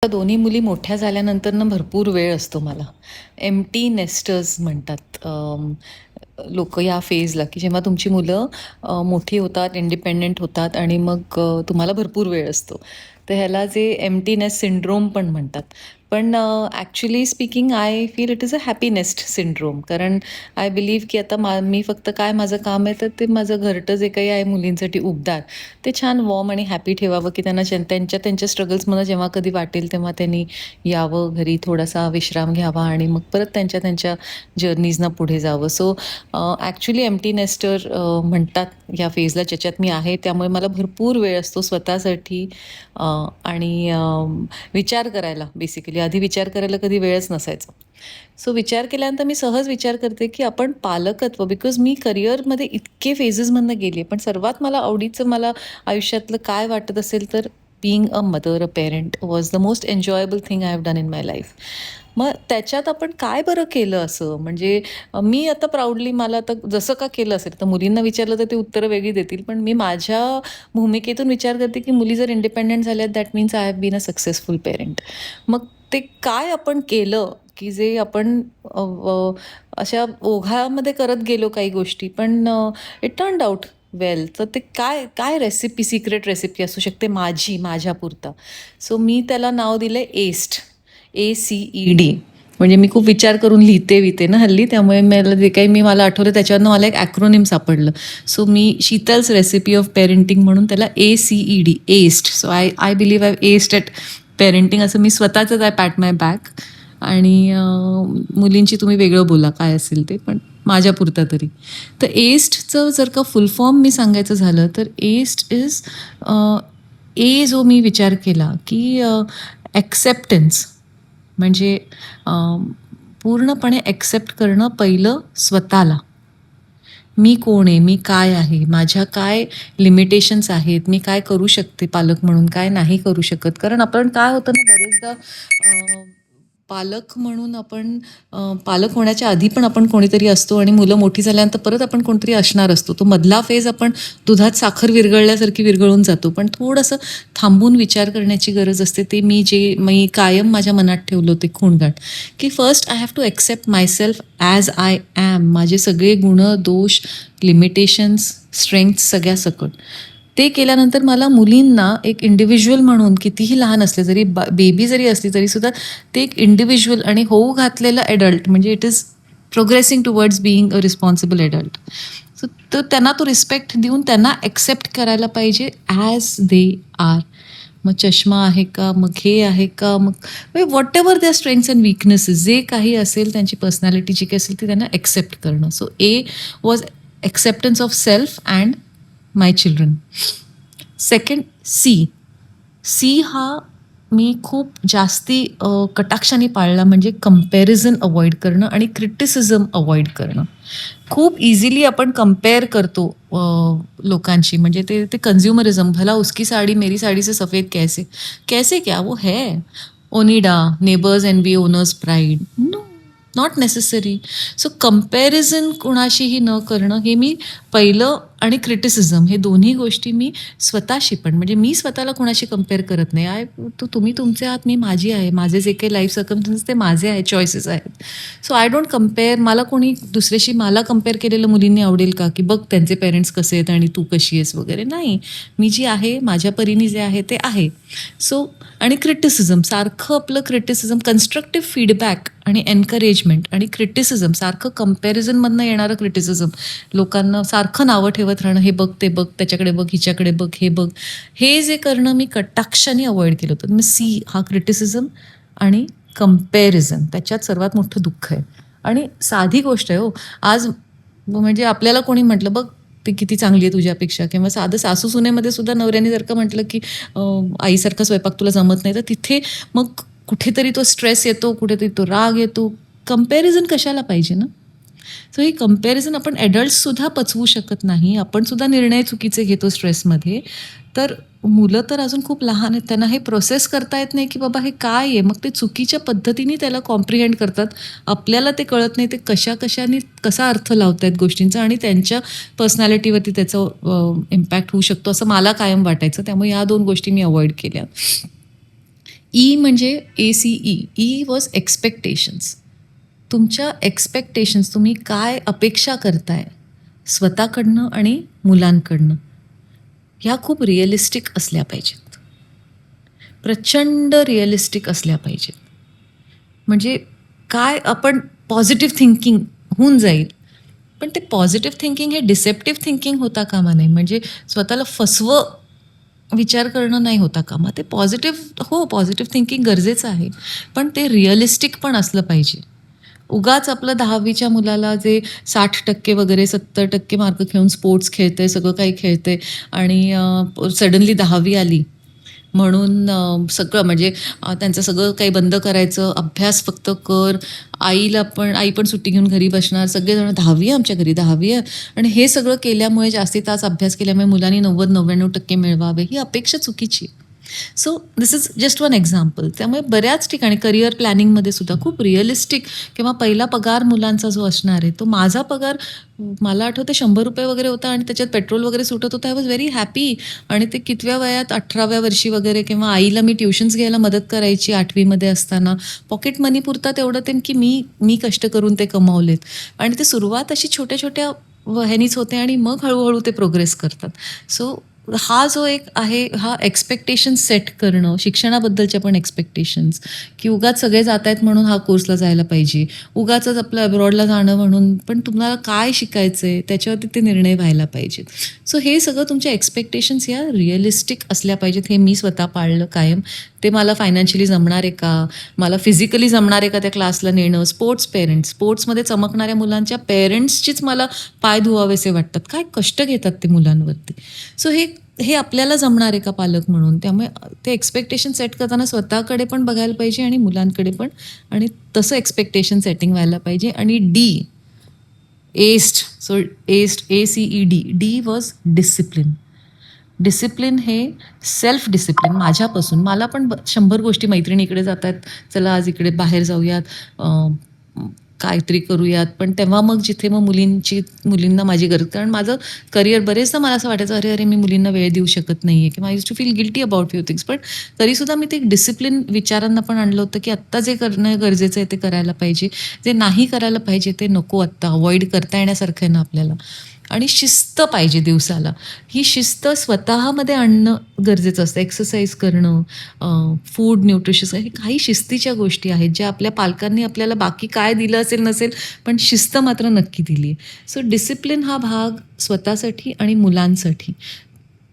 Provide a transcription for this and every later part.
दोन्ही मुली मोठ्या झाल्यानंतर ना भरपूर वेळ असतो मला. एम्प्टी नेस्टर्स म्हणतात लोकं या फेजला, की जेव्हा तुमची मुलं मोठी होतात, इंडिपेंडेंट होतात आणि मग तुम्हाला भरपूर वेळ असतो. तर ह्याला जे एम्प्टी नेस्ट सिंड्रोम पण म्हणतात. पण actually speaking I feel it is a happy nest syndrome. कारण आय बिलीव्ह की आता मी फक्त काय माझं काम आहे, तर ते माझं घरटं जे काही आहे मुलींसाठी उबदार, ते छान वॉर्म आणि हॅपी ठेवावं, की त्यांना त्यांच्या त्यांच्या स्ट्रगल्समधनं जेव्हा कधी वाटेल तेव्हा त्यांनी यावं घरी, थोडासा विश्राम घ्यावा आणि मग परत त्यांच्या त्यांच्या जर्नीजना पुढे जावं. सो ॲक्च्युली एम्प्टी नेस्टर म्हणतात या फेजला, ज्याच्यात मी आहे. त्यामुळे मला भरपूर वेळ असतो स्वतःसाठी आणि विचार करायला. बेसिकली आधी विचार करायला कधी वेळच नसायचा. सो विचार केल्यानंतर मी सहज विचार करते, की आपण पालकत्व, बिकॉज मी करिअरमध्ये इतके फेजेसमधनं गेली आहे, पण सर्वात मला आयुष्यातलं काय वाटत असेल तर being a mother, a parent was the most enjoyable thing I have done in my life. मग त्याच्यात आपण काय बरं केलं असं, म्हणजे मी आता प्राऊडली मला आता जसं का केलं असेल, तर मुलींना विचारलं तर ते उत्तरं वेगळी देतील, पण मी माझ्या भूमिकेतून विचार करते, की मुली जर इंडिपेंडंट झाल्यात that means I have been a successful parent. मग ते काय आपण केलं, की जे आपण अशा ओघामध्ये करत गेलो काही गोष्टी, पण इट टर्न्ड आउट वेल. तर ते काय काय रेसिपी, सिक्रेट रेसिपी असू शकते माझ्यापुरता. सो मी त्याला नाव दिलं आहे एस्ट, ACED. म्हणजे मी खूप विचार करून लिहिते ना हल्ली, त्यामुळे मला जे काही मला आठवलं त्याच्यावरनं मला एक ॲक्रोनिम सापडलं. सो मी शीतल्स रेसिपी ऑफ पेरेंटिंग म्हणून त्याला ACED, aced. So I I believe I aced at parenting, असं मी स्वतःचंच आय पॅट माय बॅक. आणि मुलींची तुम्ही वेगळं बोला काय असेल ते, पण माझ्यापुरता तरी. तर एस्टचं जर का फुल फॉर्म मी सांगायचं झालं तर एस्ट इज ए, जो मी विचार केला की ॲक्सेप्टन्स, म्हणजे पूर्णपणे ॲक्सेप्ट करणं पहिलं स्वतःला. मी कोण आहे, मी काय आहे, माझ्या काय लिमिटेशन्स आहेत, मी काय करू शकते पालक म्हणून, काय नाही करू शकत. कारण आपण काय होतं ना बरेचदा पालक म्हणून आपण पालक होण्याच्या आधी पण आपण कोणीतरी असतो आणि मुलं मोठी झाल्यानंतर परत आपण कोणतरी असणार असतो. तो मधला फेज आपण दुधात साखर विरघळल्यासारखी विरघळून जातो. पण थोडंसं थांबून विचार करण्याची गरज असते. ते मी कायम माझ्या मनात ठेवलं होते खूणगाठ, की first I have to accept myself as I am. माझे सगळे गुण, दोष, लिमिटेशन्स, स्ट्रेंग्थ सगळ्या सकट. ते केल्यानंतर मला मुलींना एक इंडिव्हिज्युअल म्हणून, कितीही लहान असले जरी, बेबी जरी असली तरीसुद्धा ते एक इंडिव्हिज्युअल आणि होऊ घातलेलं ॲडल्ट, म्हणजे it is progressing towards being a responsible adult. So तर त्यांना तो रिस्पेक्ट देऊन त्यांना ॲक्सेप्ट करायला पाहिजे ॲज दे आर. मग चष्मा आहे का, मग हे आहे का, मग whatever there strengths and weaknesses, जे काही असेल त्यांची पर्सनॅलिटी जी काही असेल ती त्यांना ॲक्सेप्ट करणं. So A was acceptance of self and my children. Second C हा मी खूप जास्ती कटाक्षाने पाळला, म्हणजे कंपॅरिझन अवॉइड करणं आणि क्रिटिसिझम अवॉइड करणं. खूप इझिली आपण कंपेअर करतो लोकांशी, म्हणजे ते ते कन्झ्युमरिझम. भला उसकी साडी मेरी साडी से सफेद कैसे कैसे क्या वो है, Onida neighbours envy owners pride, no, not necessary. So comparison कोणाशीही न करणं हे मी पहिलं, आणि क्रिटिसिझम, हे दोन्ही गोष्टी मी स्वतःशी पण, म्हणजे मी स्वतःला कोणाशी कंपेअर करत नाही. तुम्ही तुमचे आहात, मी माझी आहे. माझे जे काही लाईफ सर्कमस्टन्स ते माझे आहे, चॉईसेस आहेत. So I don't compare. मला कोणी दुसऱ्याशी मला कंपेअर केलेलं मुलींनी आवडेल का, की बघ त्यांचे पेरेंट्स कसे आहेत आणि तू कशी आहेस वगैरे, नाही. मी जी आहे, माझ्या परीने जे आहे ते आहे. सो आणि क्रिटिसिझम, सारखं आपलं क्रिटिसिझम, कन्स्ट्रक्टिव्ह फीडबॅक आणि एनकरेजमेंट आणि क्रिटिसिझम, सारखं कंपॅरिझनमधनं येणारं क्रिटिसिझम, लोकांना सारखं नावं ठेवत राहणं, हे बघ, ते बघ, त्याच्याकडे बघ, हिच्याकडे बघ, हे बघ, हे जे करणं मी कटाक्षाने अवॉइड केलं होतं. मग सी हा क्रिटिसिझम आणि कंपॅरिझन, त्याच्यात सर्वात मोठं दुःख आहे. आणि साधी गोष्ट आहे हो, आज म्हणजे आपल्याला कोणी म्हटलं बघ ती किती चांगली आहे तुझ्यापेक्षा, किंवा साधं सासू सुनेमध्ये सुद्धा नवऱ्याने जर का म्हटलं की आईसारखा स्वयंपाक तुला जमत नाही, तर तिथे मग कुठेतरी तो स्ट्रेस येतो, कुठेतरी तो राग येतो. कंपॅरिझन कशाला पाहिजे ना. सो ही कंपॅरिझन आपण ॲडल्ट्ससुद्धा पचवू शकत नाही. आपण सुद्धा निर्णय चुकीचे घेतो स्ट्रेसमध्ये. तर मुलं तर अजून खूप लहान आहेत, त्यांना हे प्रोसेस करता येत नाही की बाबा हे काय आहे. मग ते चुकीच्या पद्धतीने त्याला कॉम्प्रिहेंड करतात. आपल्याला ते कळत नाही ते कशाने कसा अर्थ लावत आहेत गोष्टींचा, आणि त्यांच्या पर्सनॅलिटीवरती त्याचा इम्पॅक्ट होऊ शकतो असं मला कायम वाटायचं. त्यामुळे या 2 गोष्टी मी अवॉइड केल्या. ई म्हणजे ACE. E was expectations. तुमच्या एक्सपेक्टेशन्स, तुम्ही काय अपेक्षा करताय स्वतःकडनं आणि मुलांकडनं, ह्या खूप रिअलिस्टिक असल्या पाहिजेत. प्रचंड रिअलिस्टिक असल्या पाहिजेत. म्हणजे काय आपण पॉझिटिव्ह थिंकिंग होऊन जाईल, पण ते पॉझिटिव्ह थिंकिंग हे डिसेप्टिव्ह थिंकिंग होता कामा नये. म्हणजे स्वतःला फसवं विचार करणं नाही होता कामा. ते पॉझिटिव्ह, हो, पॉझिटिव्ह थिंकिंग गरजेचं आहे, पण ते रिअलिस्टिक पण असलं पाहिजे. उगाच आपलं 10वीच्या मुलाला जे 60% वगैरे 70% मार्क घेऊन स्पोर्ट्स खेळतंय, सगळं काही खेळतंय आणि सडनली 10वी आली म्हणून सगळं म्हणजे त्यांचं सगळं काही बंद करायचं, अभ्यास फक्त कर. आई पण सुट्टी घेऊन घरी बसणार. सगळेजण 10वी आहे आमच्या घरी, 10वी आहे. आणि हे सगळं केल्यामुळे, जास्ती तास अभ्यास केल्यामुळे मुलांनी 90-99% मिळवावे, ही अपेक्षा चुकीची. So this is just one example. त्यामुळे बऱ्याच ठिकाणी करिअर प्लॅनिंगमध्ये सुद्धा खूप रिअलिस्टिक, किंवा पहिला पगार मुलांचा जो असणार आहे, तो माझा पगार मला आठवतं ₹100 वगैरे होता आणि त्याच्यात पेट्रोल वगैरे सुटत होतं. I was very happy. आणि ते कितव्या वयात, 18व्या वर्षी वगैरे, किंवा आईला मी ट्युशन्स घ्यायला मदत करायची 8वीमध्ये असताना. पॉकेट मनी पुरता तेवढं ते की मी कष्ट करून ते कमावलेत. आणि ते सुरुवात अशी छोट्या छोट्या ह्यानीच होते आणि मग हळूहळू ते प्रोग्रेस करतात. सो हा जो एक आहे, हा एक्सपेक्टेशन्स सेट करणं, शिक्षणाबद्दलच्या पण एक्सपेक्टेशन्स, की उगाच सगळे जात आहेत म्हणून हा कोर्सला जायला पाहिजे, उगाचच आपलं अब्रॉडला जाणं म्हणून, पण तुम्हाला काय शिकायचं आहे त्याच्यावरती ते निर्णय व्हायला पाहिजेत. सो हे सगळं तुमच्या एक्सपेक्टेशन्स या रिअलिस्टिक असल्या पाहिजेत. हे मी स्वतः पाळलं कायम. ते मला फायनान्शियली जमणार आहे का, मला फिजिकली जमणार आहे का त्या क्लासला नेणं. स्पोर्ट्समध्ये चमकणाऱ्या मुलांच्या पेरेंट्सचीच मला पाय धुवावेसे वाटतात. काय कष्ट घेतात ते मुलांवरती. सो हे हे आपल्याला जमणार आहे का पालक म्हणून. त्यामुळे ते एक्सपेक्टेशन सेट करताना स्वतःकडे पण बघायला पाहिजे आणि मुलांकडे पण, आणि तसं एक्सपेक्टेशन सेटिंग व्हायला पाहिजे. आणि ACED, D was discipline. Discipline हे सेल्फ डिसिप्लिन माझ्यापासून. मला पण 100 गोष्टी, मैत्रिणी इकडे जात आहेत, चला आज इकडे बाहेर जाऊयात, काहीतरी करूयात, पण तेव्हा मग जिथे मग मुलींना माझी गरज, कारण माझं करिअर बरेचदा मला असं वाटायचं, अरे अरे मी मुलींना वेळ देऊ शकत नाही आहे, किंवा I use to feel guilty about few things. पण तरीसुद्धा मी ते डिसिप्लिन विचारांना पण आणलं होतं, की आत्ता जे करणं गरजेचं आहे ते करायला पाहिजे, जे नाही करायला पाहिजे ते नको, आत्ता अवॉइड करता येण्यासारखं आहे ना आपल्याला. आणि शिस्त पाहिजे दिवसाला. ही शिस्त स्वतःमध्ये आणणं गरजेचं असतं. एक्सरसाइज करणं, फूड न्यूट्रिशियस, हे काही शिस्तीच्या गोष्टी आहेत ज्या आपल्या पालकांनी आपल्याला बाकी काय दिलं असेल नसेल, पण शिस्त मात्र नक्की दिली आहे. सो डिसिप्लिन हा भाग स्वतःसाठी आणि मुलांसाठी.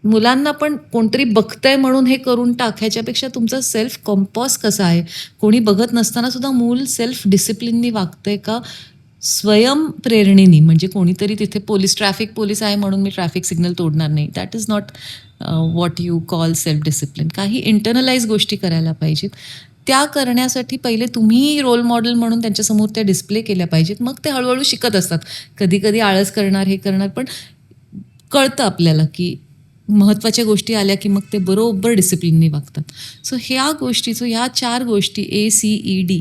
मुलांना पण कोणतरी बघतंय म्हणून हे करून टाकायच्यापेक्षा तुमचा सेल्फ कॉम्पॉस कसा आहे, कोणी बघत नसताना सुद्धा मूल सेल्फ डिसिप्लिननी वागतंय का, स्वयंप्रेरणेने. म्हणजे कोणीतरी तिथे ट्रॅफिक पोलीस आहे म्हणून मी ट्रॅफिक सिग्नल तोडणार नाही. That is not what you call self discipline. काही इंटरनलाइज गोष्टी करायला पाहिजेत. त्या करण्यासाठी पहिले तुम्ही रोल मॉडेल म्हणून त्यांच्यासमोर त्या डिस्प्ले केल्या पाहिजेत. मग ते हळूहळू शिकत असतात. कधी कधी आळस करणार, हे करणार, पण कळतं आपल्याला की महत्त्वाच्या गोष्टी आल्या की मग ते बरोबर डिसिप्लिननी वागतात. सो ह्या 4 गोष्टी ACED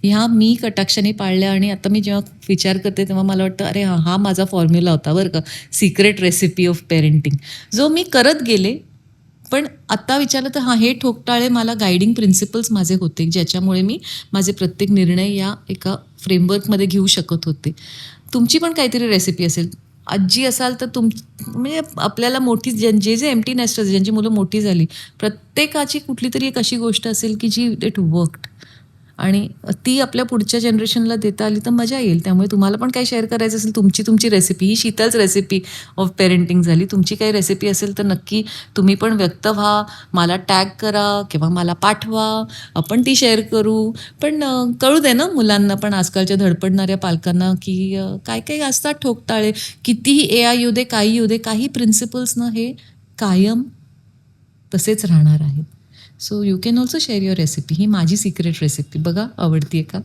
ह्या मी कटाक्षाने पाळल्या. आणि आता मी जेव्हा विचार करते तेव्हा मला वाटतं, अरे हा माझा फॉर्म्युला होता बरं का, सिक्रेट रेसिपी ऑफ पेरेंटिंग, जो मी करत गेले. पण आत्ता विचारलं तर हे ठोकताळे मला गायडिंग प्रिन्सिपल्स माझे होते, ज्याच्यामुळे मी माझे प्रत्येक निर्णय या एका फ्रेमवर्कमध्ये घेऊ शकत होते. तुमची पण काहीतरी रेसिपी असेल. आजी असाल तर म्हणजे आपल्याला मोठी, जे एम्प्टी नेस्टर्स, ज्यांची मुलं मोठी झाली, प्रत्येकाची कुठली तरी एक अशी गोष्ट असेल की जी इट वर्क्ड, आणि ती आपल्या पुढच्या जनरेशनला देता आली तर मजा येईल. त्यामुळे तुम्हाला पण काही शेअर करायचं असेल, तुमची रेसिपी, ही शीतलच रेसिपी ऑफ पेरेंटिंग झाली. तुमची काही रेसिपी असेल तर नक्की तुम्ही पण व्यक्त व्हा, मला टॅग करा किंवा मला पाठवा, आपण ती शेअर करू. पण कळू दे ना मुलांना पण, आजकालच्या धडपडणाऱ्या पालकांना, की काय काही असतात ठोकताळे. कितीही AI येऊ दे, काही येऊ दे, काही प्रिन्सिपल्सनं हे कायम तसेच राहणार आहेत. So you can also share your recipe. ही माझी सिक्रेट रेसिपी, बघा आवडतीये का.